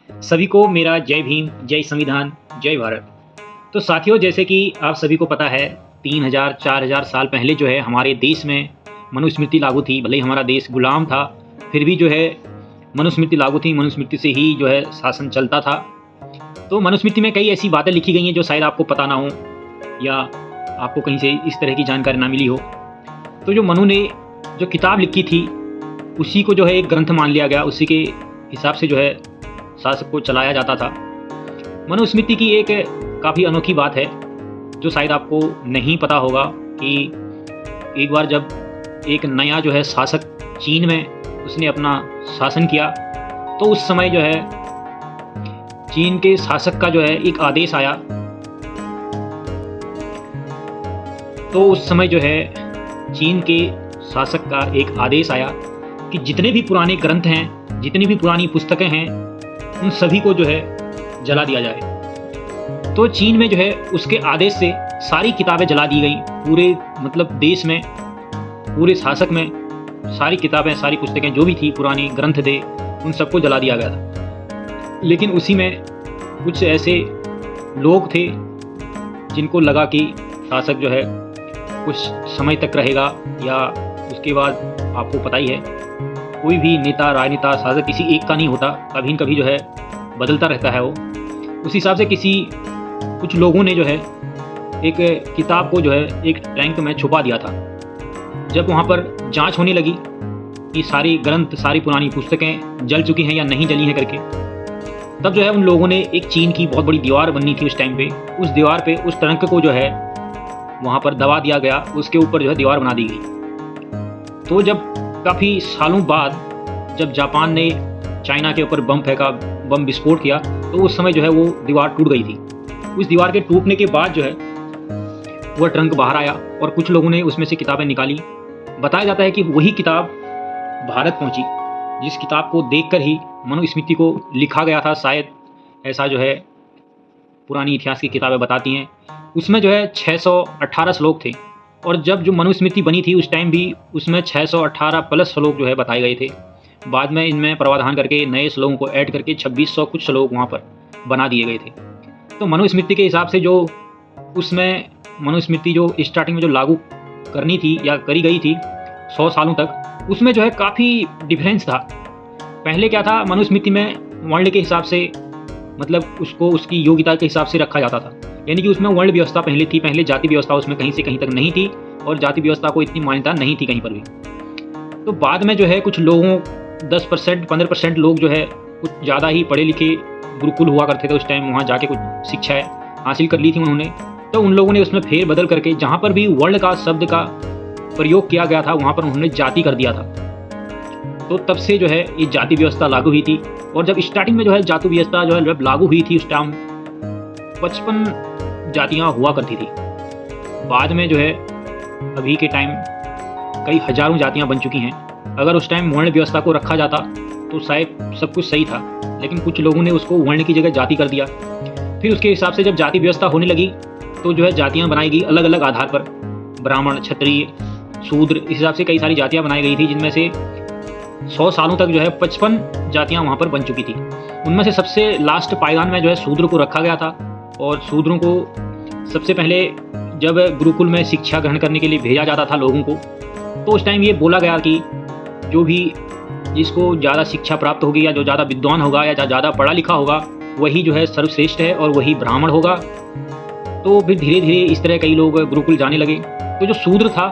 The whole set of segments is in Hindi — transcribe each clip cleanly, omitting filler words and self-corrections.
सभी को मेरा जय भीम, जय संविधान, जय भारत। तो साथियों, जैसे कि आप सभी को पता है 3000 4000 साल पहले जो है हमारे देश में मनुस्मृति लागू थी। भले ही हमारा देश गुलाम था, फिर भी जो है मनुस्मृति लागू थी। मनुस्मृति से ही जो है शासन चलता था। तो मनुस्मृति में कई ऐसी बातें लिखी गई हैं जो शायद आपको पता ना हो या आपको कहीं से इस तरह की जानकारी ना मिली हो। तो जो मनु ने जो किताब लिखी थी उसी को जो है एक ग्रंथ मान लिया गया, उसी के हिसाब से जो है शासक को चलाया जाता था। मनुस्मृति की एक काफ़ी अनोखी बात है जो शायद आपको नहीं पता होगा कि एक बार जब एक नया जो है शासक चीन में उसने अपना शासन किया, तो उस समय जो है चीन के शासक का जो है एक आदेश आया। तो उस समय जो है चीन के शासक का एक आदेश आया कि जितने भी पुराने ग्रंथ हैं, जितनी भी पुरानी पुस्तकें हैं, उन सभी को जो है जला दिया जाए। तो चीन में जो है उसके आदेश से सारी किताबें जला दी गई। पूरे मतलब देश में, पूरे शासक में सारी किताबें, सारी पुस्तकें जो भी थी, पुरानी ग्रंथ थे, उन सबको जला दिया गया था। लेकिन उसी में कुछ ऐसे लोग थे जिनको लगा कि शासक जो है कुछ समय तक रहेगा, या उसके बाद आपको पता ही है कोई भी नेता, राजनेता, शासक किसी एक का नहीं होता, कभी न कभी जो है बदलता रहता है वो। उस हिसाब से कुछ लोगों ने जो है एक किताब को जो है एक टैंक में छुपा दिया था। जब वहाँ पर जांच होने लगी कि सारी ग्रंथ, सारी पुरानी पुस्तकें जल चुकी हैं या नहीं जली हैं करके, तब जो है उन लोगों ने एक चीन की बहुत बड़ी दीवार बननी थी उस टाइम पे, उस दीवार पे उस टैंक को जो है वहाँ पर दबा दिया गया, उसके ऊपर जो है दीवार बना दी गई। तो जब काफ़ी सालों बाद जब जापान ने चाइना के ऊपर बम फेंका, बम विस्फोट किया, तो उस समय जो है वो दीवार टूट गई थी। उस दीवार के टूटने के बाद जो है वह ट्रंक बाहर आया और कुछ लोगों ने उसमें से किताबें निकाली। बताया जाता है कि वही किताब भारत पहुंची, जिस किताब को देखकर ही मनुस्मृति को लिखा गया था। शायद ऐसा जो है पुरानी इतिहास की किताबें बताती हैं। उसमें जो है 618 श्लोक थे, और जब जो मनुस्मृति बनी थी उस टाइम भी उसमें 618 प्लस श्लोक जो है बताए गए थे। बाद में इनमें प्रावधान करके नए श्लोकों को ऐड करके 2600 कुछ श्लोक वहाँ पर बना दिए गए थे। तो मनुस्मृति के हिसाब से जो उसमें मनुस्मृति जो स्टार्टिंग में जो लागू करनी थी या करी गई थी 100 सालों तक, उसमें जो है काफ़ी डिफरेंस था। पहले क्या था, मनुस्मृति में वर्ण के हिसाब से, मतलब उसको उसकी योग्यता के हिसाब से रखा जाता था। यानी कि उसमें वर्ण व्यवस्था पहले थी, पहले जाति व्यवस्था उसमें कहीं से कहीं तक नहीं थी, और जाति व्यवस्था को इतनी मान्यता नहीं थी कहीं पर भी। तो बाद में जो है कुछ लोगों 10% 15% लोग जो है कुछ ज़्यादा ही पढ़े लिखे गुरुकुल हुआ करते थे उस टाइम, वहाँ जाके कुछ शिक्षाएँ हासिल कर ली थी उन्होंने। तो उन लोगों ने उसमें फेर बदल करके जहाँ पर भी वर्ण का शब्द का प्रयोग किया गया था वहाँ पर उन्होंने जाति कर दिया था। तो तब से जो है ये जाति व्यवस्था लागू हुई थी। और जब स्टार्टिंग में जो है जाति व्यवस्था जो है जब लागू हुई थी उस टाइम 55 जातियाँ हुआ करती थी। बाद में जो है अभी के टाइम कई हजारों जातियाँ बन चुकी हैं। अगर उस टाइम वर्ण व्यवस्था को रखा जाता तो शायद सब कुछ सही था, लेकिन कुछ लोगों ने उसको वर्ण की जगह जाति कर दिया। फिर उसके हिसाब से जब जाति व्यवस्था होने लगी तो जो है जातियाँ बनाई गई अलग अलग आधार पर, ब्राह्मण, क्षत्रिय, शूद्र, इस हिसाब से कई सारी जातियाँ बनाई गई थी, जिनमें से 100 सालों तक जो है 55 जातियाँ वहाँ पर बन चुकी थी। उनमें से सबसे लास्ट पायदान में जो है शूद्र को रखा गया था। और शूद्रों को सबसे पहले जब गुरुकुल में शिक्षा ग्रहण करने के लिए भेजा जाता था लोगों को, तो उस टाइम ये बोला गया कि जो भी जिसको ज़्यादा शिक्षा प्राप्त होगी, या जो ज़्यादा विद्वान होगा, या ज़्यादा पढ़ा लिखा होगा, वही जो है सर्वश्रेष्ठ है और वही ब्राह्मण होगा। तो फिर धीरे धीरे इस तरह कई लोग गुरुकुल जाने लगे। तो जो शूद्र था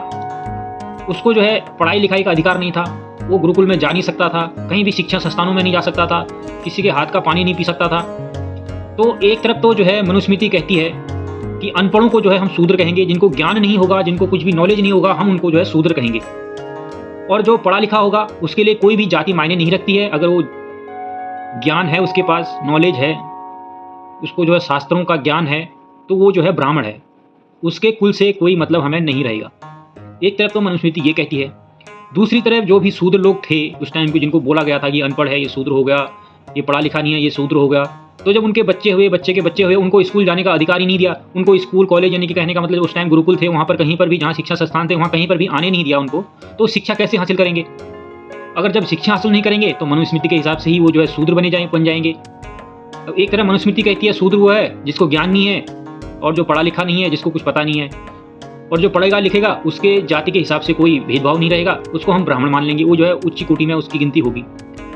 उसको जो है पढ़ाई लिखाई का अधिकार नहीं था, वो गुरुकुल में जा नहीं सकता था, कहीं भी शिक्षा संस्थानों में नहीं जा सकता था, किसी के हाथ का पानी नहीं पी सकता था। तो एक तरफ तो जो है मनुस्मृति कहती है कि अनपढ़ों को जो है हम शूद्र कहेंगे, जिनको ज्ञान नहीं होगा, जिनको कुछ भी नॉलेज नहीं होगा, हम उनको जो है शूद्र कहेंगे। और जो पढ़ा लिखा होगा उसके लिए कोई भी जाति मायने नहीं रखती है। अगर वो ज्ञान है, उसके पास नॉलेज है, उसको जो है शास्त्रों का ज्ञान है, तो वो जो है ब्राह्मण है, उसके कुल से कोई मतलब हमें नहीं रहेगा। एक तरफ तो मनुस्मृति ये कहती है। दूसरी तरफ जो भी शूद्र लोग थे उस टाइम को, जिनको बोला गया था कि अनपढ़ है ये शूद्र हो गया, ये पढ़ा लिखा नहीं है ये शूद्र हो गया, तो जब उनके बच्चे हुए, बच्चे के बच्चे हुए, उनको स्कूल जाने का अधिकार ही नहीं दिया। उनको स्कूल, कॉलेज, यानी कि कहने का मतलब उस टाइम गुरुकुल थे, वहाँ पर कहीं पर भी, जहाँ शिक्षा संस्थान थे, वहाँ कहीं पर भी आने नहीं दिया उनको। तो शिक्षा कैसे हासिल करेंगे? अगर जब शिक्षा हासिल नहीं करेंगे तो मनुस्मृति के हिसाब से ही वो जो है शूद्र बन जाएंगे। अब एक तरह मनुस्मृति कहती है शूद्र वो है जिसको ज्ञान नहीं है, और जो पढ़ा लिखा नहीं है, जिसको कुछ पता नहीं है, और जो पढ़ेगा लिखेगा उसके जाति के हिसाब से कोई भेदभाव नहीं रहेगा, उसको हम ब्राह्मण मान लेंगे, वो जो है उच्च कोटि में उसकी गिनती होगी।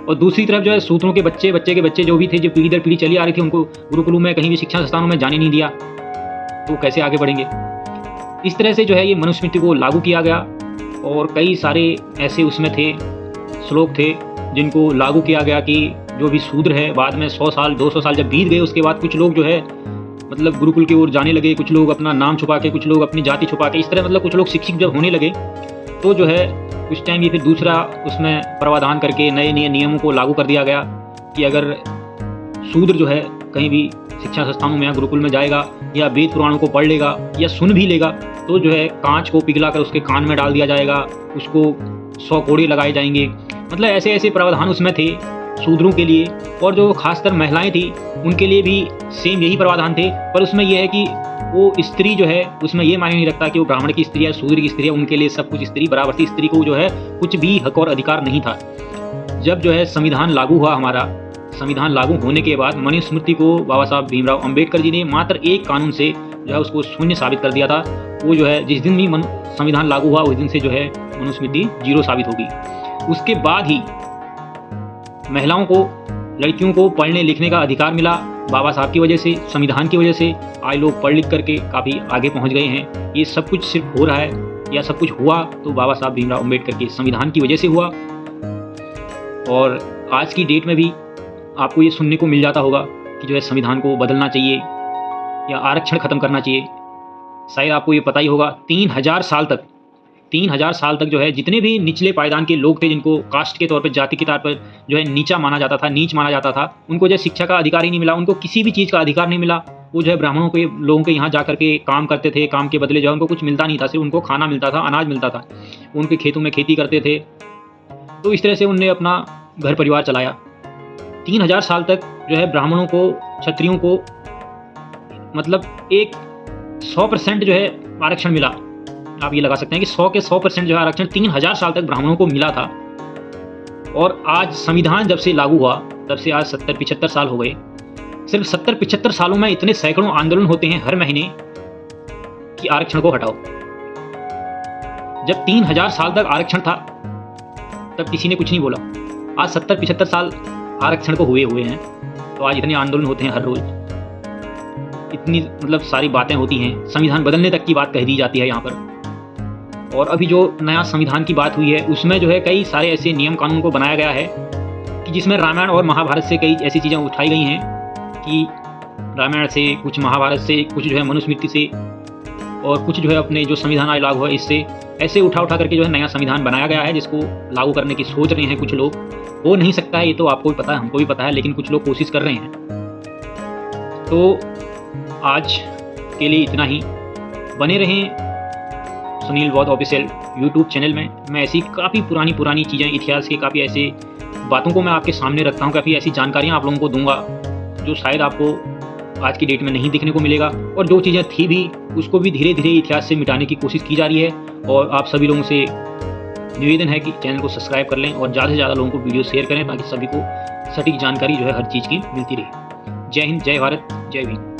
और दूसरी तरफ जो है शूद्रों के बच्चे के बच्चे जो भी थे, जो पीढ़ी दर पीढ़ी चली आ रही थी, उनको गुरुकुलों में कहीं भी शिक्षा संस्थानों में जाने नहीं दिया, तो कैसे आगे बढ़ेंगे। इस तरह से जो है ये मनुस्मृति को लागू किया गया, और कई सारे ऐसे उसमें थे श्लोक थे जिनको लागू किया गया कि जो भी शूद्र है बाद में 100 साल 200 साल जब बीत गए उसके बाद कुछ लोग जो है मतलब गुरुकुल की ओर जाने लगे, कुछ लोग अपना नाम छुपा के, कुछ लोग अपनी जाति छुपा के, इस तरह मतलब कुछ लोग शिक्षित जब होने लगे तो जो है उस टाइम ये फिर दूसरा उसमें प्रावधान करके नए नए नियमों को लागू कर दिया गया कि अगर शूद्र जो है कहीं भी शिक्षा संस्थानों में या गुरुकुल में जाएगा या वेद पुराणों को पढ़ लेगा या सुन भी लेगा तो जो है कांच को पिघला कर उसके कान में डाल दिया जाएगा, उसको 100 कोड़े लगाए जाएंगे। मतलब ऐसे ऐसे प्रावधान उसमें थे शूद्रों के लिए, और जो खासकर महिलाएं थी उनके लिए भी सेम यही प्रावधान थे। पर उसमें यह है कि वो स्त्री जो है उसमें ये मायने नहीं रखता कि वो ब्राह्मण की स्त्री है शूद्र की स्त्री है, उनके लिए सब कुछ स्त्री बराबर थी। स्त्री को जो है कुछ भी हक और अधिकार नहीं था। जब जो है संविधान लागू हुआ, हमारा संविधान लागू होने के बाद मनुस्मृति को बाबा साहब भीमराव अंबेडकर जी ने मात्र एक कानून से जो है उसको शून्य साबित कर दिया था। वो जो है जिस दिन भी संविधान लागू हुआ उस दिन से जो है मनुस्मृति 0 साबित होगी। उसके बाद ही महिलाओं को, लड़कियों को पढ़ने लिखने का अधिकार मिला बाबा साहब की वजह से, संविधान की वजह से। आज लोग पढ़ लिख करके काफ़ी आगे पहुंच गए हैं। ये सब कुछ सिर्फ हो रहा है या सब कुछ हुआ तो बाबा साहब भीमराव अंबेडकर के संविधान की वजह से हुआ। और आज की डेट में भी आपको ये सुनने को मिल जाता होगा कि जो है संविधान को बदलना चाहिए या आरक्षण खत्म करना चाहिए। शायद आपको ये पता ही होगा 3000 साल तक जो है जितने भी निचले पायदान के लोग थे, जिनको कास्ट के तौर पर, जाति के तौर पर जो है नीचा माना जाता था, नीच माना जाता था, उनको जो है शिक्षा का अधिकार ही नहीं मिला, उनको किसी भी चीज़ का अधिकार नहीं मिला। वो जो है ब्राह्मणों के लोगों के यहाँ जा करके काम करते थे, काम के बदले जो है उनको कुछ मिलता नहीं था, सिर्फ उनको खाना मिलता था, अनाज मिलता था, उनके खेतों में खेती करते थे। तो इस तरह से उनने अपना घर परिवार चलाया। 3000 साल तक जो है ब्राह्मणों को, क्षत्रियों को मतलब एक 100% जो है आरक्षण मिला। आप ये लगा सकते हैं कि 100 के 100% जो है आरक्षण 3000 साल तक ब्राह्मणों को मिला था। और आज संविधान जब से लागू हुआ तब से आज 70-75 साल हो गए। सिर्फ 70-75 सालों में इतने सैकड़ों आंदोलन होते हैं हर महीने कि आरक्षण को हटाओ। जब 3000 साल तक आरक्षण था तब किसी ने कुछ नहीं बोला। आज 70-75 साल आरक्षण को हुए हैं तो आज इतने आंदोलन होते हैं हर रोज, इतनी मतलब सारी बातें होती हैं, संविधान बदलने तक की बात कह दी जाती है यहाँ पर। और अभी जो नया संविधान की बात हुई है उसमें जो है कई सारे ऐसे नियम कानून को बनाया गया है कि जिसमें रामायण और महाभारत से कई ऐसी चीज़ें उठाई गई हैं कि रामायण से कुछ, महाभारत से कुछ, जो है मनुस्मृति से, और कुछ जो है अपने जो संविधान आज लागू हुआ इससे, ऐसे उठा करके जो है नया संविधान बनाया गया है जिसको लागू करने की सोच रहे हैं कुछ लोग। हो नहीं सकता है ये तो आपको भी पता है, हमको भी पता है, लेकिन कुछ लोग कोशिश कर रहे हैं। तो आज के लिए इतना ही। बने रहें सुनील बौद्ध ऑफिशियल यूट्यूब चैनल में। मैं ऐसी काफ़ी पुरानी चीज़ें, इतिहास के काफ़ी ऐसे बातों को मैं आपके सामने रखता हूँ, काफ़ी ऐसी जानकारियाँ आप लोगों को दूंगा जो शायद आपको आज की डेट में नहीं देखने को मिलेगा। और जो चीज़ें थी भी उसको भी धीरे धीरे इतिहास से मिटाने की कोशिश की जा रही है। और आप सभी लोगों से निवेदन है कि चैनल को सब्सक्राइब कर लें और ज़्यादा से ज़्यादा लोगों को वीडियो शेयर करें ताकि सभी को सटीक जानकारी जो है हर चीज़ की मिलती रहे। जय हिंद, जय भारत, जय भीम।